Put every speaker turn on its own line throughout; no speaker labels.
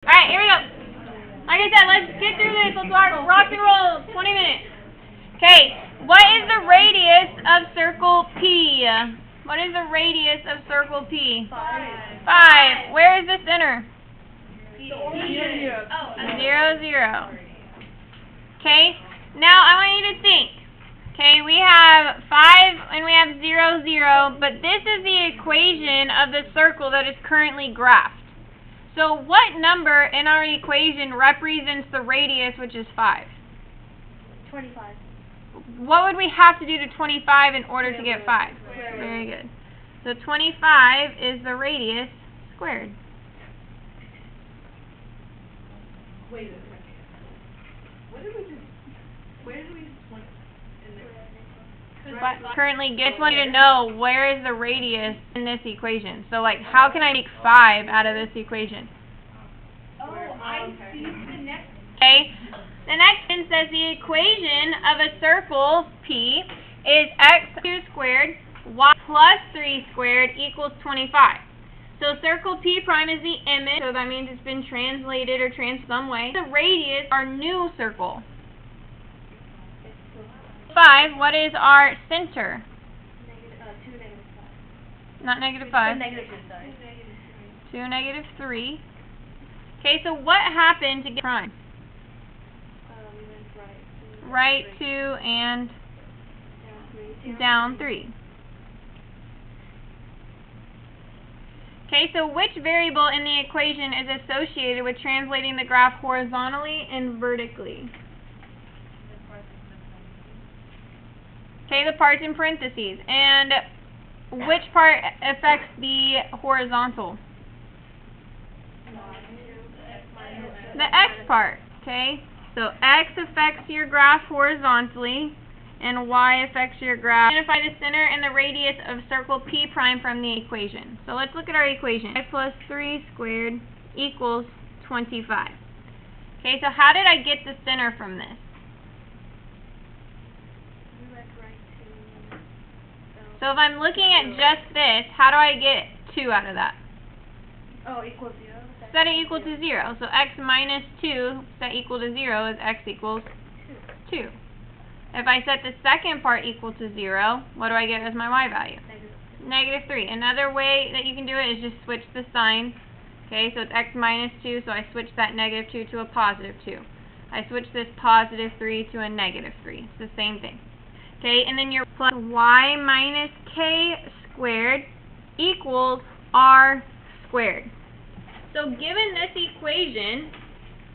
Alright, here we go. Like I said, let's get through this. Let's rock and roll. 20 minutes. Okay, what is the radius of circle P? What is the radius of circle P? 5. Where is the center? 0, 0. Okay, now I want you to think. Okay, we have 5 and we have 0, 0, but this is the equation of the circle that is currently graphed. So what number in our equation represents the radius, which is 5?
25.
What would we have to do to 25 in order to get 5? Very good. So 25 is the radius squared.
Wait a second. What did we just, where did we just want in there?
But currently, just want you to know where is the radius in this equation. So, like, how can I make 5 out of this equation?
Oh, I see the next.
Okay. The next one says the equation of a circle P is x2 squared y plus 3 squared equals 25. So circle P prime is the image, so that means it's been translated or some way. The radius, our new circle. 5, what is our center?
2, -5.
Not -5.
-2, sorry.
2, -3. Okay, so what happened to get prime?
We went
Right 2 and down 3. Okay, so which variable in the equation is associated with translating the graph horizontally and vertically? Okay, the parts in parentheses. And which part affects the horizontal? The x part. Okay, so x affects your graph horizontally, and y affects your graph. Identify the center and the radius of circle P prime from the equation. So let's look at our equation. 5 plus 3 squared equals 25. Okay, so how did I get the center from this? So if I'm looking at just this, how do I get 2 out of that?
Oh, equals 0.
Set it equal to 0. So x minus 2 set equal to 0 is x equals 2. If I set the second part equal to 0, what do I get as my y value? -3. Another way that you can do it is just switch the sign. Okay, so it's x minus 2, so I switch that -2 to a +2. I switch this +3 to a -3. It's the same thing. Okay, and then your plus y minus k squared equals r squared. So given this equation,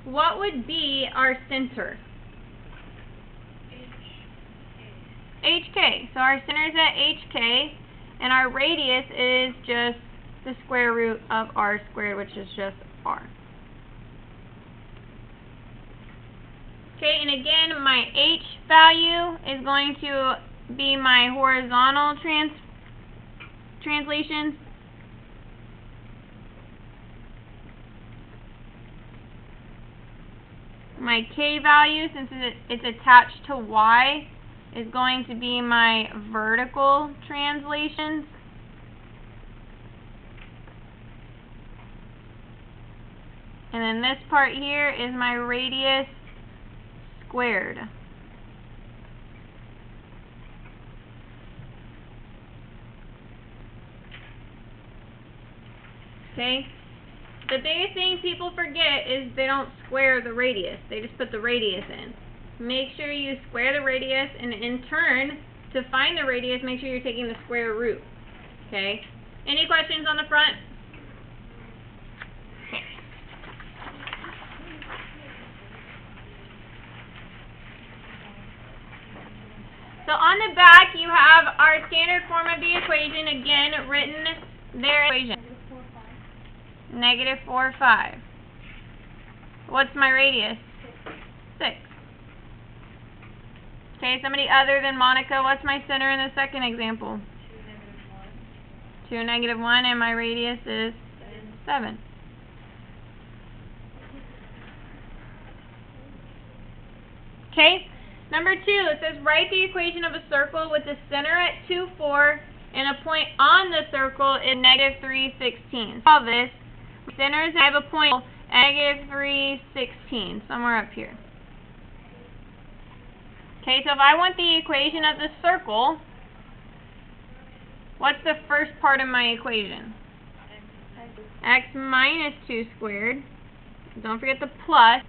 what would be our center? HK. So our center is at HK, and our radius is just the square root of r squared, which is just r. Okay, and again, my h value is going to be my horizontal translations. My k value, since it's attached to y, is going to be my vertical translations. And then this part here is my radius squared. Okay? The biggest thing people forget is they don't square the radius. They just put the radius in. Make sure you square the radius, and in turn, to find the radius, make sure you're taking the square root. Okay? Any questions on the front? So on the back, you have our standard form of the equation, again, written there. Equation. -4, 5. What's my radius? 6. Okay, somebody other than Monica, what's my center in the second example? 2, -1, and my radius is 7. Okay, number 2, it says write the equation of a circle with the center at 2, 4, and a point on the circle in -3, 16. Solve this. Center is I have a point -3/16, somewhere up here. Okay, so if I want the equation of the circle, what's the first part of my equation? X minus 2 squared. Don't forget the plus.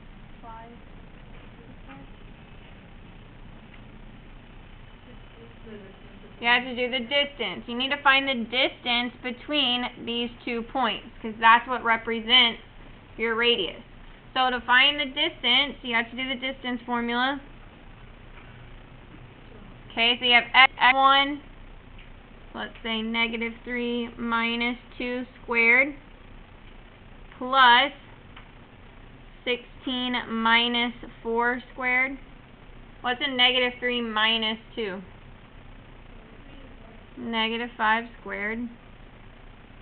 You have to do the distance. You need to find the distance between these 2 points, because that's what represents your radius. So to find the distance, you have to do the distance formula. Okay, so you have x1, let's say -3 minus 2 squared, plus 16 minus 4 squared. What's a -3 minus 2? -5 squared,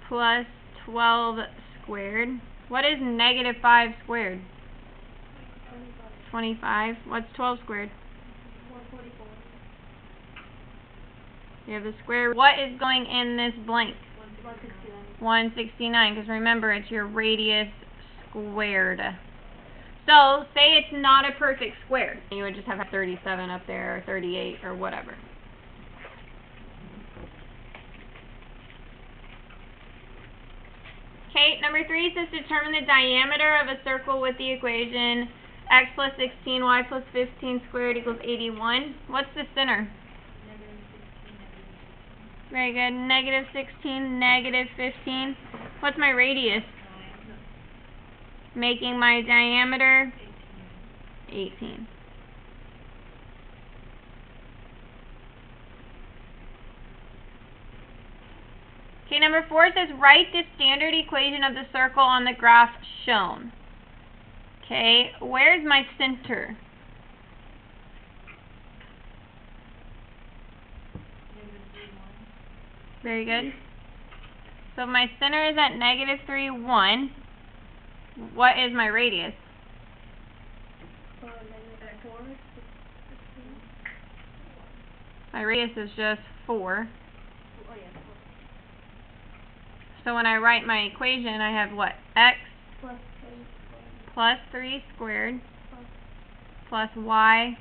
plus 12 squared. What is -5 squared? 25. What's 12 squared?
144.
You have the square. What is going in this blank?
169.
169, because remember, it's your radius squared. So, say it's not a perfect square. You would just have 37 up there, or 38, or whatever. Okay, number 3 says determine the diameter of a circle with the equation x plus 16, y plus 15 squared equals 81. What's the center? Very good. -16, -15. What's my radius? Making my diameter 18. Okay, number 4 says write the standard equation of the circle on the graph shown. Okay, where's my center? Very good. So my center is at -3, 1. What is my radius? My radius is just 4. So when I write my equation, I have what? X plus 3 squared plus y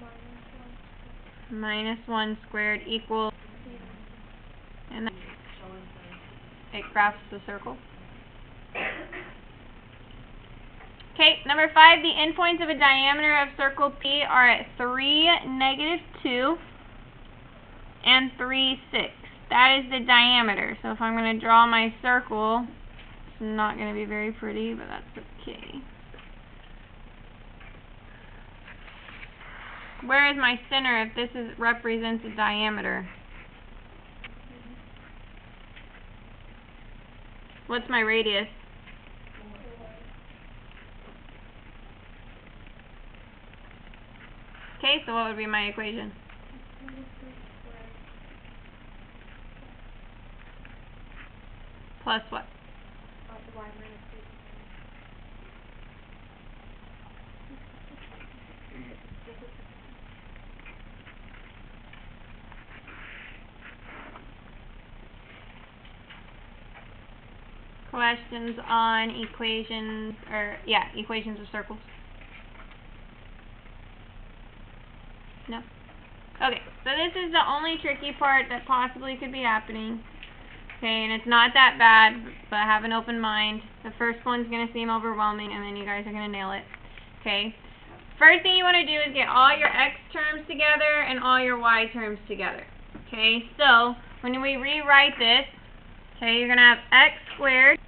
minus 1 squared equals, and it graphs the circle. Okay, number 5, the endpoints of a diameter of circle P are at 3, -2, and 3, 6. That is the diameter. So if I'm going to draw my circle, it's not going to be very pretty, but that's okay. Where is my center if this represents a diameter? What's my radius? Okay, so what would be my equation? Plus what? Questions on equations, equations of circles? No? Okay, so this is the only tricky part that possibly could be happening. Okay, and it's not that bad, but have an open mind. The first one's going to seem overwhelming, and then you guys are going to nail it. Okay, first thing you want to do is get all your x terms together and all your y terms together. Okay, so when we rewrite this, okay, you're going to have x squared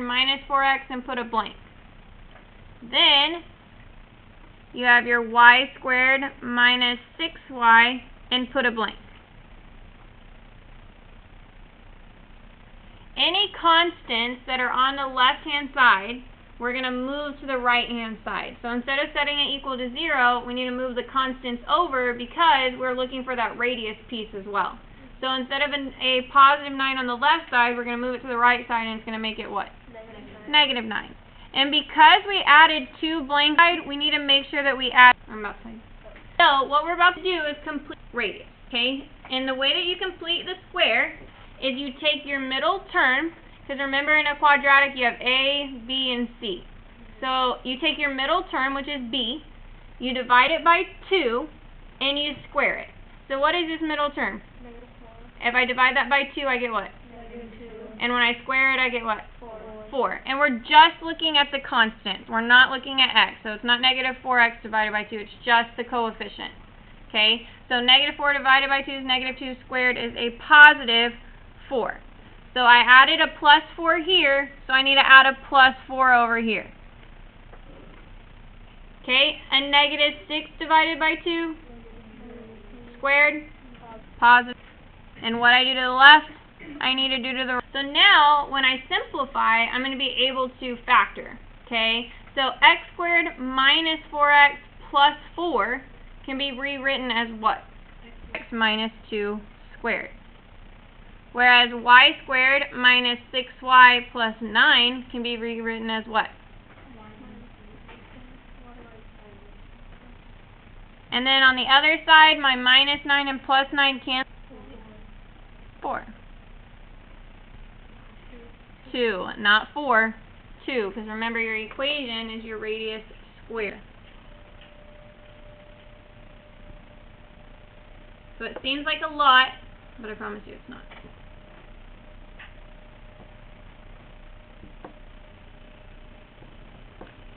minus 4x, and put a blank. Then you have your y squared minus 6y, and put a blank. Any constants that are on the left-hand side, we're going to move to the right-hand side. So instead of setting it equal to 0, we need to move the constants over because we're looking for that radius piece as well. So instead of a positive 9 on the left side, we're going to move it to the right side, and it's going to make it what? -9. And because we added 2 blank sides, we need to make sure that we add... So what we're about to do is complete radius, okay? And the way that you complete the square is you take your middle term Because remember, in a quadratic, you have A, B, and C. So you take your middle term, which is B, you divide it by 2, and you square it. So what is this middle term? If I divide that by 2, I get what? And when I square it, I get what? 4. And we're just looking at the constant. We're not looking at x. So it's not negative 4x divided by 2. It's just the coefficient. Okay? So negative 4 divided by 2 is negative 2 squared is a positive 4. So I added a plus 4 here, so I need to add a plus 4 over here. Okay? And negative 6 divided by 2 squared, positive. And what I do to the left, I need to do to the right. So now, when I simplify, I'm going to be able to factor. Okay? So x squared minus 4x plus 4 can be rewritten as what? X minus 2 squared. Whereas y squared minus 6y plus 9 can be rewritten as what? And then on the other side, my minus 9 and plus 9 cancel. 4. 2, not 4. 2, because remember your equation is your radius squared. So it seems like a lot, but I promise you it's not.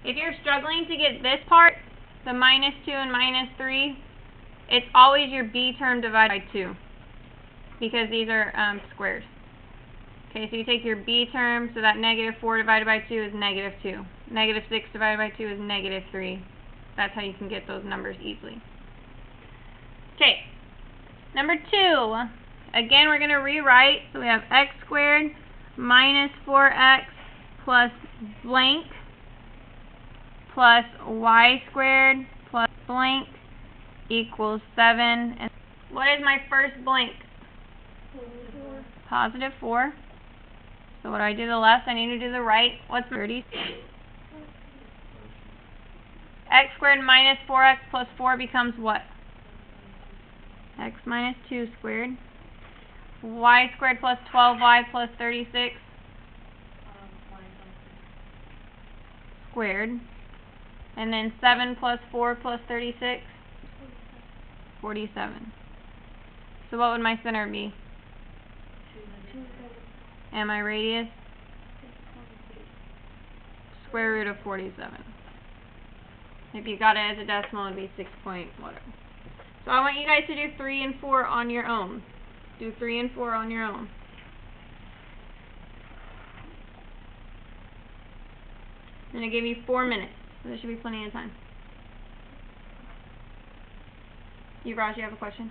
If you're struggling to get this part, the minus 2 and minus 3, it's always your b term divided by 2, because these are squares. Okay, so you take your b term, so that negative 4 divided by 2 is negative 2. Negative 6 divided by 2 is negative 3. That's how you can get those numbers easily. Okay, number 2. Again, we're going to rewrite. So we have x squared minus 4x plus blank plus y squared plus blank equals 7. And what is my first blank? Positive 4. So what do I do to the left? I need to do the right. What's 30? X squared minus 4x plus 4 becomes what? X minus 2 squared. Y squared plus 12y plus 36 squared. And then 7 plus 4 plus 36? 47. So what would my center be? And my radius? Square root of 47. If you got it as a decimal, it would be 6 point whatever. So I want you guys to do 3 and 4 on your own. Do 3 and 4 on your own. I'm going to give you 4 minutes. So there should be plenty of time. Raj, you have a question?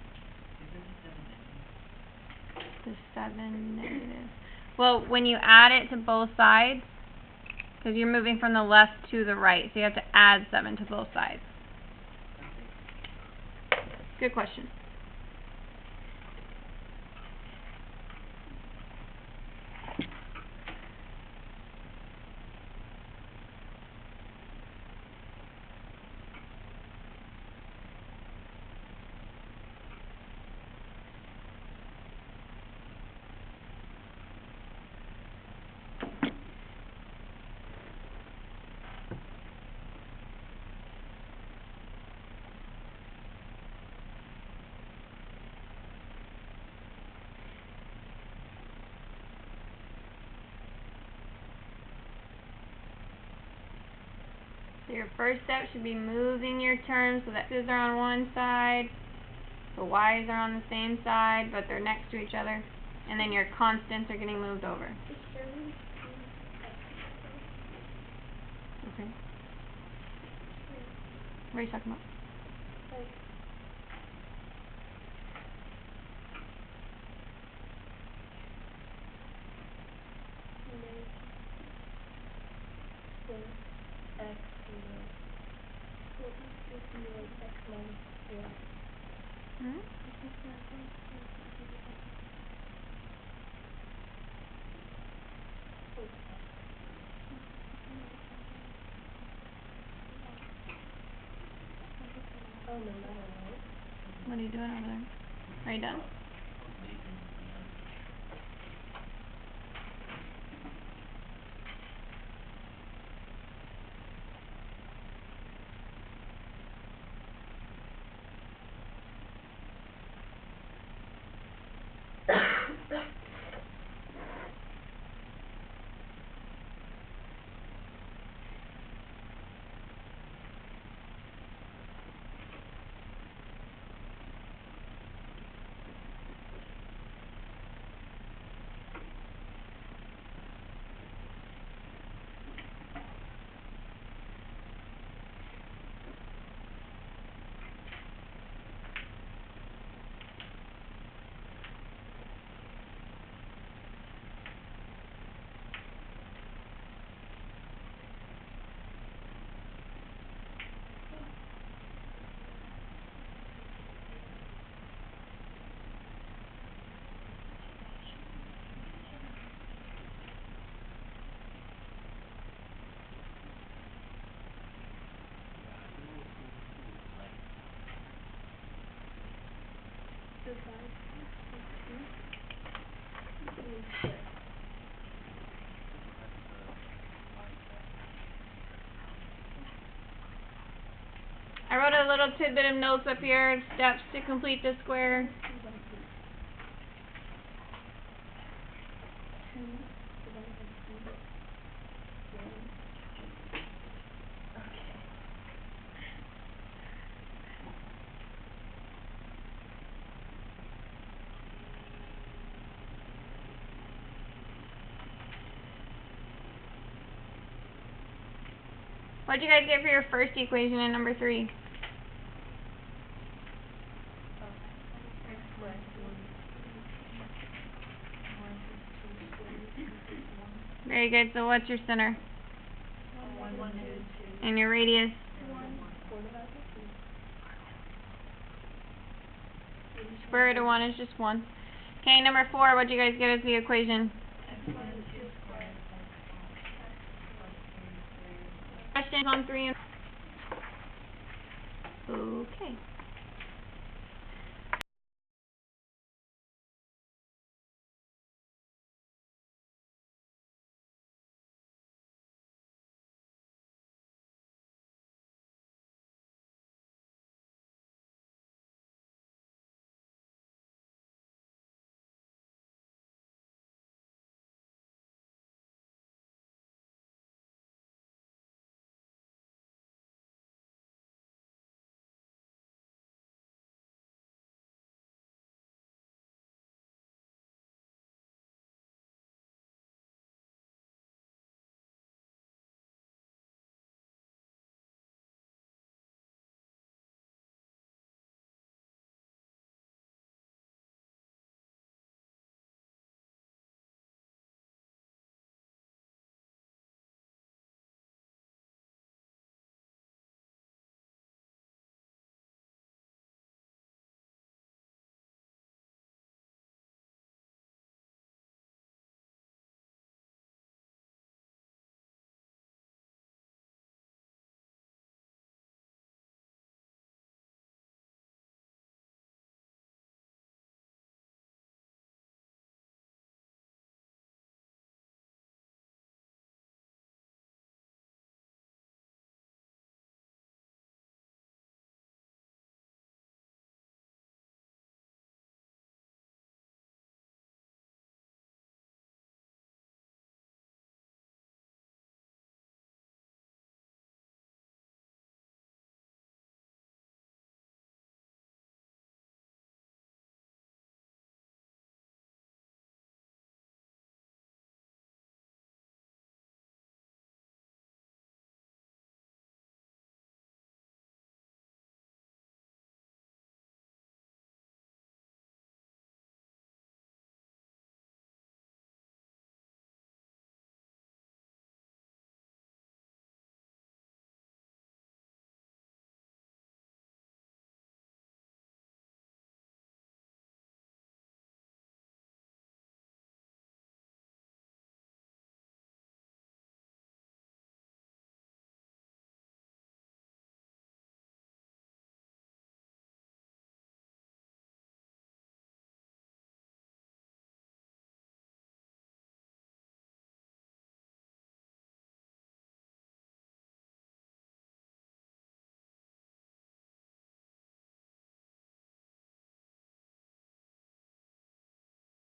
The 7 negative. Well, when you add it to both sides, because you're moving from the left to the right, so you have to add 7 to both sides. Good question. So your first step should be moving your terms so that x's are on one side, the y's are on the same side, but they're next to each other, and then your constants are getting moved over. Okay. What are you talking about? What are you doing over there? Are you done? I wrote a little tidbit of notes up here, steps to complete the square. What'd you guys get for your first equation in number 3? Very good. So what's your center?
1, 2.
And your radius?
1.
Square root of 1 is just 1. Okay, number 4, what'd you guys get as the equation? Questions on 3 and... Okay.